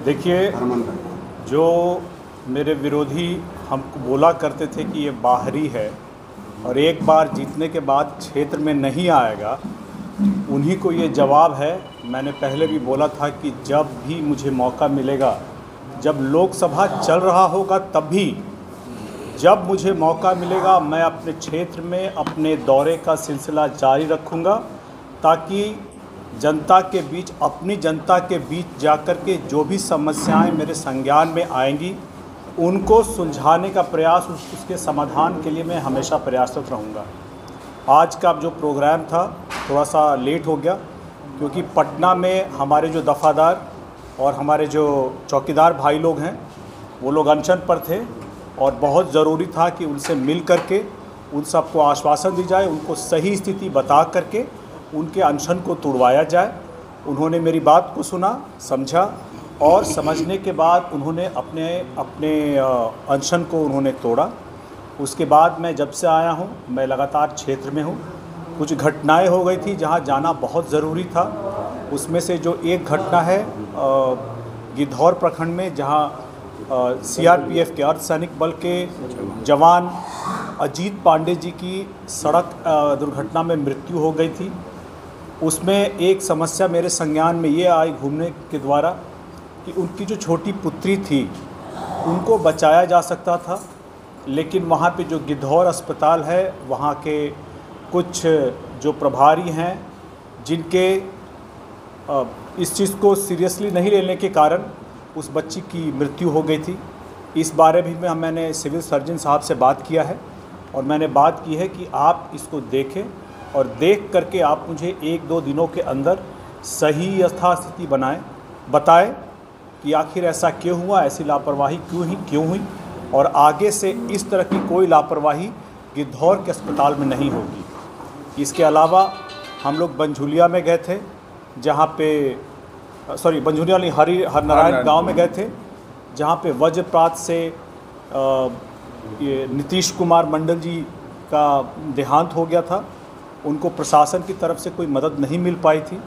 देखिए, जो मेरे विरोधी हमको बोला करते थे कि ये बाहरी है और एक बार जीतने के बाद क्षेत्र में नहीं आएगा, उन्हीं को ये जवाब है। मैंने पहले भी बोला था कि जब भी मुझे मौका मिलेगा, जब लोकसभा चल रहा होगा तब भी, जब मुझे मौका मिलेगा मैं अपने क्षेत्र में अपने दौरे का सिलसिला जारी रखूँगा, ताकि जनता के बीच, अपनी जनता के बीच जाकर के जो भी समस्याएं मेरे संज्ञान में आएंगी उनको सुलझाने का प्रयास, उसके समाधान के लिए मैं हमेशा प्रयासरत रहूँगा। आज का जो प्रोग्राम था थोड़ा सा लेट हो गया, क्योंकि पटना में हमारे जो दफ़ादार और हमारे जो चौकीदार भाई लोग हैं वो लोग अनशन पर थे और बहुत ज़रूरी था कि उनसे मिल करके उन सबको आश्वासन दी जाए, उनको सही स्थिति बता करके उनके अनशन को तोड़वाया जाए। उन्होंने मेरी बात को सुना, समझा और समझने के बाद उन्होंने अपने अनशन को उन्होंने तोड़ा। उसके बाद मैं जब से आया हूँ मैं लगातार क्षेत्र में हूँ। कुछ घटनाएं हो गई थी जहाँ जाना बहुत ज़रूरी था। उसमें से जो एक घटना है गिद्धौर प्रखंड में, जहाँ सीआरपीएफ के अर्धसैनिक बल के जवान अजीत पांडे जी की सड़क दुर्घटना में मृत्यु हो गई थी। उसमें एक समस्या मेरे संज्ञान में ये आई घूमने के द्वारा कि उनकी जो छोटी पुत्री थी उनको बचाया जा सकता था, लेकिन वहाँ पे जो गिद्धौर अस्पताल है वहाँ के कुछ जो प्रभारी हैं जिनके इस चीज़ को सीरियसली नहीं लेने के कारण उस बच्ची की मृत्यु हो गई थी। इस बारे में मैंने सिविल सर्जन साहब से बात किया है और मैंने बात की है कि आप इसको देखें और देख करके आप मुझे 1-2 दिनों के अंदर सही यथास्थिति बताएं कि आखिर ऐसा क्यों हुआ, ऐसी लापरवाही क्यों हुई और आगे से इस तरह की कोई लापरवाही गिद्धौर के अस्पताल में नहीं होगी। इसके अलावा हम लोग बनझुलिया में गए थे, जहाँ पे बनझुलिया नहीं, हरनारायण गांव में गए थे, जहाँ पे वज्रपात से ये नीतीश कुमार मंडल जी का देहांत हो गया था। उनको प्रशासन की तरफ से कोई मदद नहीं मिल पाई थी,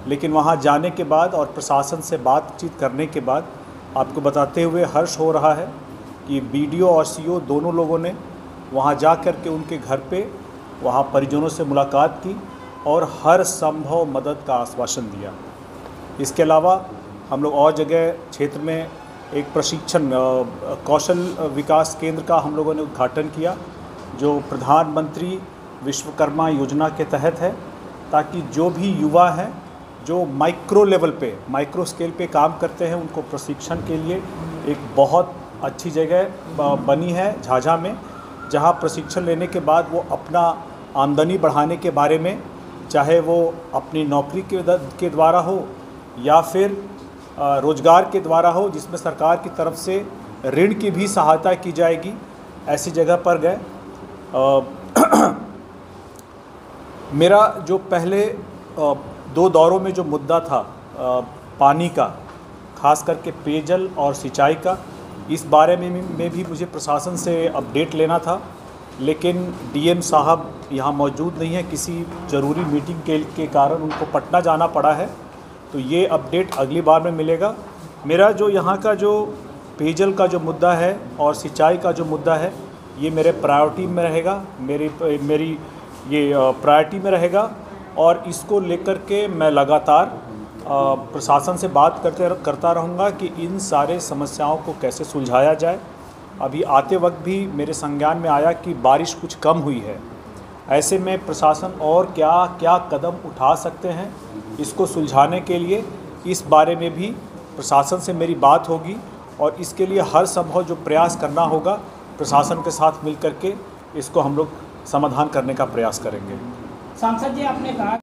लेकिन वहाँ जाने के बाद और प्रशासन से बातचीत करने के बाद आपको बताते हुए हर्ष हो रहा है कि बीडीओ और सीओ दोनों लोगों ने वहाँ जा कर के उनके घर पे वहाँ परिजनों से मुलाकात की और हर संभव मदद का आश्वासन दिया। इसके अलावा हम लोग और जगह क्षेत्र में एक प्रशिक्षण कौशल विकास केंद्र का हम लोगों ने उद्घाटन किया, जो प्रधानमंत्री विश्वकर्मा योजना के तहत है, ताकि जो भी युवा हैं जो माइक्रो लेवल पे, माइक्रो स्केल पे काम करते हैं, उनको प्रशिक्षण के लिए एक बहुत अच्छी जगह बनी है झाझा में, जहां प्रशिक्षण लेने के बाद वो अपना आमदनी बढ़ाने के बारे में, चाहे वो अपनी नौकरी के द्वारा हो या फिर रोज़गार के द्वारा हो, जिसमें सरकार की तरफ से ऋण की भी सहायता की जाएगी, ऐसी जगह पर गए। मेरा जो पहले 2 दौरों में जो मुद्दा था पानी का, खास करके पेयजल और सिंचाई का, इस बारे में भी मुझे प्रशासन से अपडेट लेना था, लेकिन डीएम साहब यहाँ मौजूद नहीं है, किसी ज़रूरी मीटिंग के कारण उनको पटना जाना पड़ा है, तो ये अपडेट अगली बार में मिलेगा। मेरा जो यहाँ का जो पेयजल का जो मुद्दा है और सिंचाई का जो मुद्दा है, ये मेरे प्रायोरिटी में रहेगा, मेरी ये प्रायोरिटी में रहेगा और इसको लेकर के मैं लगातार प्रशासन से बात करता रहूँगा कि इन सारे समस्याओं को कैसे सुलझाया जाए। अभी आते वक्त भी मेरे संज्ञान में आया कि बारिश कुछ कम हुई है, ऐसे में प्रशासन और क्या क्या कदम उठा सकते हैं इसको सुलझाने के लिए, इस बारे में भी प्रशासन से मेरी बात होगी और इसके लिए हर संभव जो प्रयास करना होगा प्रशासन के साथ मिल करके इसको हम लोग समाधान करने का प्रयास करेंगे। सांसद जी, आपने कहा